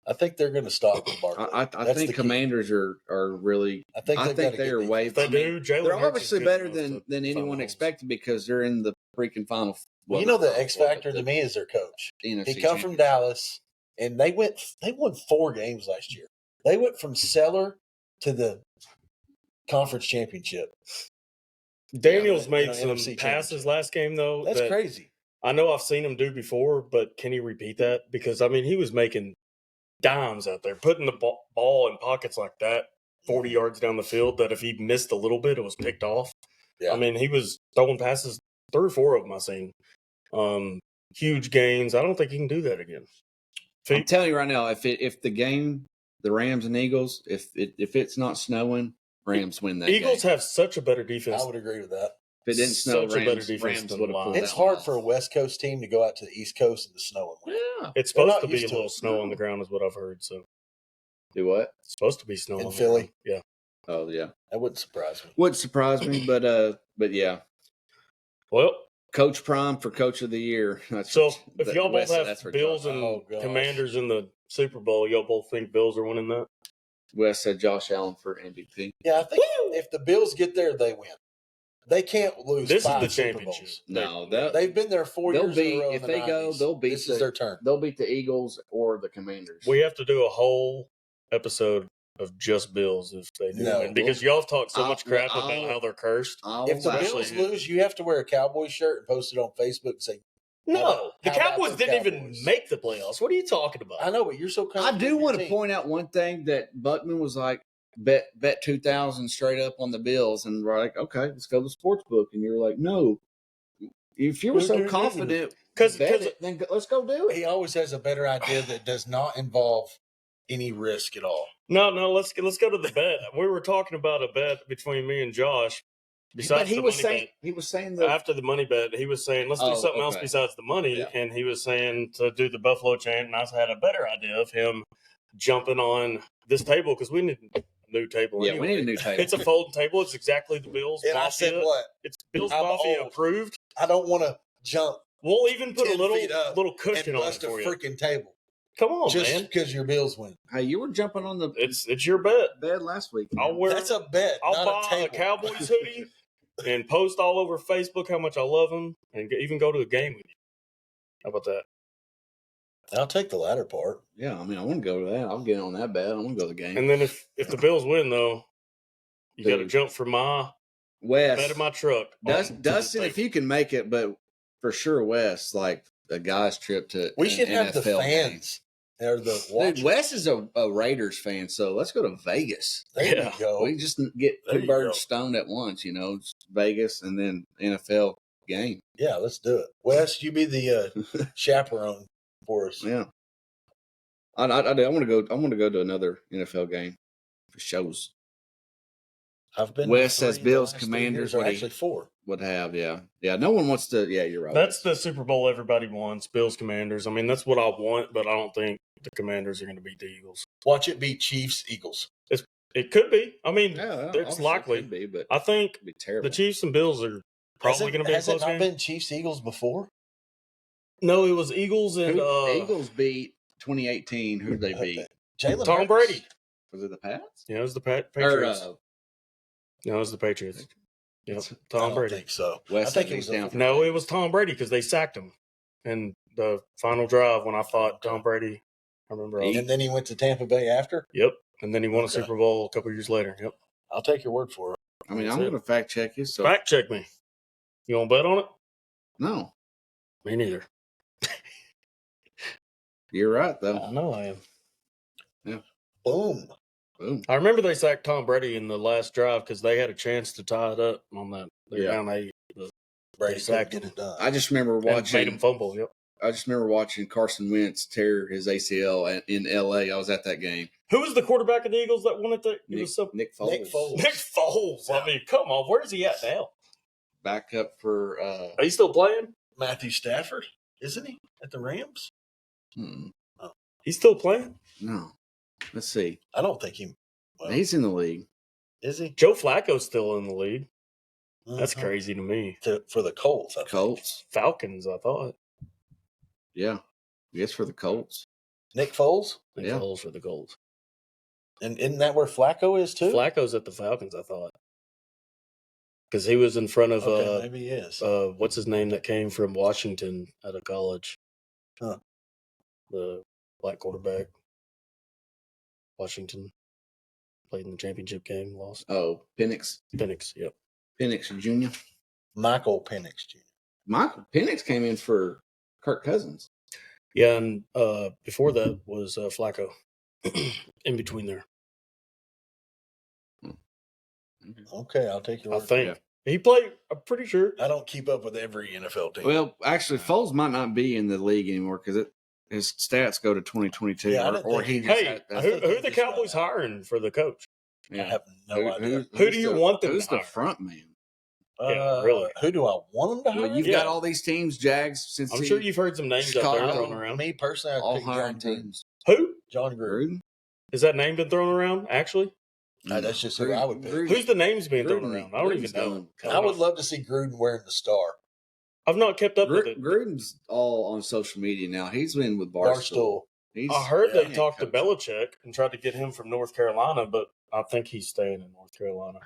I think they're going to stop Barkley. I think Commanders are really. I think they are way. They do. They're obviously better than anyone expected because they're in the freaking final. Well, you know, the X factor to me is their coach. He come from Dallas, and they won 4 games last year. They went from cellar to the conference championship. Daniels made some passes last game, though. That's crazy. I know I've seen him do before, but can he repeat that? Because, I mean, he was making dimes out there, putting the ball in pockets like that, 40 yards down the field, that if he missed a little bit, it was picked off. Yeah. I mean, he was throwing passes, 3 or 4 of them I've seen. Huge gains. I don't think he can do that again. I'm telling you right now, if the game, the Rams and Eagles, if it's not snowing, Rams win that Eagles game. have such a better defense. I would agree with that. If it didn't snow, Rams would have pulled. It's hard for a West Coast team to go out to the East Coast in the snow and win. Yeah. It's supposed to be a little snow on the ground is what I've heard. So do what? It's supposed to be snow in Philly. Yeah. Oh yeah. That wouldn't surprise me. Wouldn't surprise me, but yeah. Well, Coach Prime for Coach of the Year. If y'all both have Bills and Commanders in the Super Bowl, y'all both think Bills are winning that? Wes said Josh Allen for MVP. Yeah, I think if the Bills get there, they win. They can't lose. This 5 is the Super championship. Bowls. No, they've been there 4 years in a row. If they go, they'll beat. This is their turn. They'll beat the Eagles or the Commanders. We have to do a whole episode of just Bills if they do win, because y'all have talked so much crap about how they're cursed. If the Bills lose, you have to wear a Cowboy shirt and post it on Facebook and say, "No, the Cowboys didn't even make the playoffs." What are you talking about? I know, but you're so. I do want to point out one thing that Buckman was like, bet 2,000 straight up on the Bills, and we're like, okay, let's go to the sports book, and you're like, no. If you were so confident, then let's go do it. He always has a better idea that does not involve any risk at all. No, let's go to the bet. We were talking about a bet between me and Josh. Besides he was saying after the money bet, he was saying let's do something else besides the money, and he was saying to do the Buffalo chant, and I had a better idea of him jumping on this table because we need a new table. Yeah, we need a new table. It's a folding table. It's exactly the Bills. And Mafia. I said what? It's Bills Mafia approved. I don't want to jump. We'll even put a little cushion and on it for you. Freaking table. Come on, just man. because your Bills win. Hey, you were jumping on the it's your bet last week. That's a bet. I'll buy a Cowboys hoodie and post all over Facebook how much I love them, and even go to a game with you. How about that? I'll take the latter part. Yeah, I mean, I want to go to that. I'll get on that bet. I want to go to the game. And then if the Bills win, though, you got to jump for my bet in my truck. Dustin, if you can make it, but for sure, Wes, like a guy's trip to we should have NFL the fans. They're the Dude, Wes is a Raiders fan, so let's go to Vegas. There you go. We just get 2 birds stoned at once, Vegas and then NFL game. Yeah, let's do it. Wes, you be the chaperone for us. Yeah, I want to go. I want to go to another NFL game for shows. I've been. Wes says Bills Commanders are actually 4. Would have, yeah. No one wants to. Yeah, you're right. That's the Super Bowl everybody wants. Bills Commanders. I mean, that's what I want, but I don't think the Commanders are going to beat the Eagles. Watch it beat Chiefs Eagles. It could be. I mean, yeah, it's likely. It could be, but I think it'd be terrible. The Chiefs and Bills are probably going to be a close game. Has it not been Chiefs Eagles before? No, it was Eagles and Eagles beat 2018. Who'd they beat? Tom Brady. Was it the Pats? Yeah, it was the Patriots. No, it was the Patriots. Yep, Tom Brady. I think so. I think it was down. No, it was Tom Brady because they sacked him in the final drive when I thought Tom Brady. I remember. And then he went to Tampa Bay after? Yep. And then he won a Super Bowl a couple years later. Yep. I'll take your word for it. I mean, I'm going to fact check you. So. Fact check me. You want to bet on it? No. Me neither. You're right, though. I know I am. Yeah. Boom. I remember they sacked Tom Brady in the last drive because they had a chance to tie it up on that. They're down 8. Brady sacked get it done. I just remember watching. Made him fumble. Yep. I just remember watching Carson Wentz tear his ACL in L.A. I was at that game. Who was the quarterback of the Eagles that won it? Nick Foles. Nick Foles. I mean, come on. Where's he at now? Back up for. Are you still playing? Matthew Stafford, isn't he at the Rams? Oh. He's still playing? No. Let's see. I don't think he. Well, he's in the league. Is he? Joe Flacco's still in the league. That's crazy to me. For the Colts. Colts. Falcons, I thought. Yeah. Yes, for the Colts. Nick Foles? Nick Foles for the Colts. And isn't that where Flacco is too? Flacco's at the Falcons, I thought. Because he was in front of maybe he is. What's his name that came from Washington out of college? Huh. The black quarterback. Washington. Played in the championship game, lost. Oh, Penix. Yep. Penix Jr. Michael Penix Jr. Michael Penix came in for Kirk Cousins. Yeah, and before that was Flacco. In between there. Okay, I'll take your word. I think he played. I'm pretty sure. I don't keep up with every NFL team. Well, actually, Foles might not be in the league anymore because his stats go to 2022. Yeah, or he just hey, who are the Cowboys hiring for the coach? I have no idea. Who do you want them who's to hire? the front man? Yeah, really. Who do I want them to hire? Well, you've got all these teams, Jags, Cincinnati. I'm sure you've heard some names out there thrown around. Me personally, all I'd pick hiring John teams. Who? John Gruden. Is that name been thrown around, actually? That's just who I would pick. Who's the names being thrown around? I don't even know. I would love to see Gruden wearing the star. I've not kept up with it. Gruden's all on social media now. He's been with Barstool. I heard they talked to Belichick and tried to get him from North Carolina, but I think he's staying in North Carolina.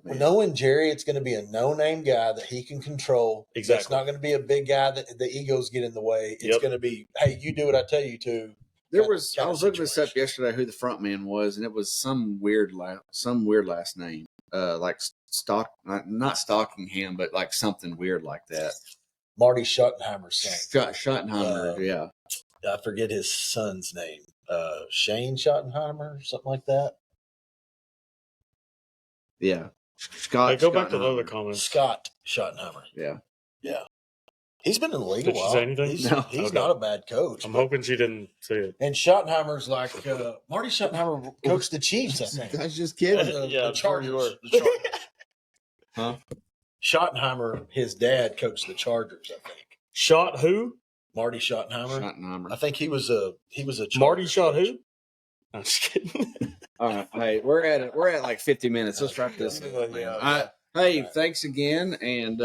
Knowing Jerry, it's going to be a no-name guy that he can control. Exactly. It's not going to be a big guy that the egos get in the way. It's going to be, hey, you do what I tell you to. I was looking this up yesterday who the front man was, and it was some weird last name, like not Stockingham, but like something weird like that. Marty Schottenheimer's son. Schottenheimer, yeah. I forget his son's name. Shane Schottenheimer, something like that. Yeah. Scott. Hey, go back to the other comments. Scott Schottenheimer. Yeah. Yeah. He's been in the league Did a while. She say anything? He's not a bad coach. I'm hoping she didn't say it. And Schottenheimer's like Marty Schottenheimer coached the Chiefs, I think. I was just kidding. The Chargers. Huh? Schottenheimer, his dad coached the Chargers, I think. Shot who? Marty Schottenheimer. I think he was a Chargers Marty shot coach. Who? I'm just kidding. All right. Hey, we're at like 50 minutes. Let's wrap this up. Hey, thanks again. And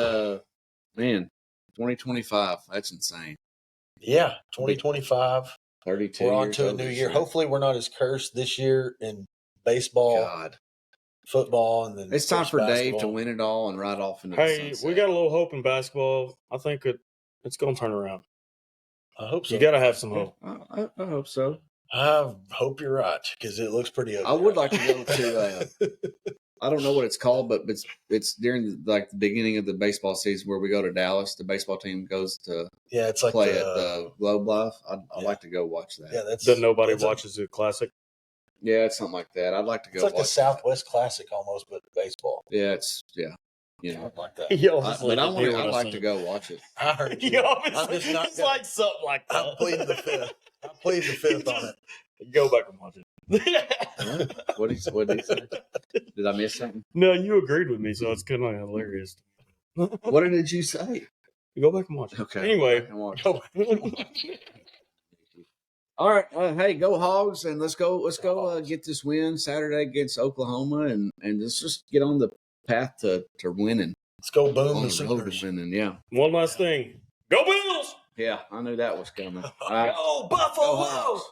man, 2025. That's insane. Yeah, 2025. 32. We're on to a new year. Hopefully, we're not as cursed this year in baseball, football, and then it's time for Dave to win it all and ride off into the sunset. We got a little hope in basketball. I think it's going to turn around. I hope so. You got to have some hope. I hope so. I hope you're right because it looks pretty ugly. I would like to go to. I don't know what it's called, but it's during the beginning of the baseball season where we go to Dallas. The baseball team goes to it's like play at the Globe Life. I'd like to go watch that. Yeah, that nobody watches the Classic. Yeah, it's something like that. I'd like to go. It's like the Southwest Classic almost, but baseball. Yeah, you know, like that. But I'd like to go watch it. I heard you. It's like something like that. I'm pleading the fifth. on it. Go back and watch it. What did he say? Did I miss something? No, you agreed with me, so it's kind of hilarious. What did you say? Go back and watch it. Okay. Anyway, all right. Hey, go Hogs, and let's go get this win Saturday against Oklahoma, and let's just get on the path to winning. Let's go boom On the the road Sooners. to winning, yeah. One last thing. Go Bills! Yeah, I knew that was coming. Go Buffalo! Go Hogs.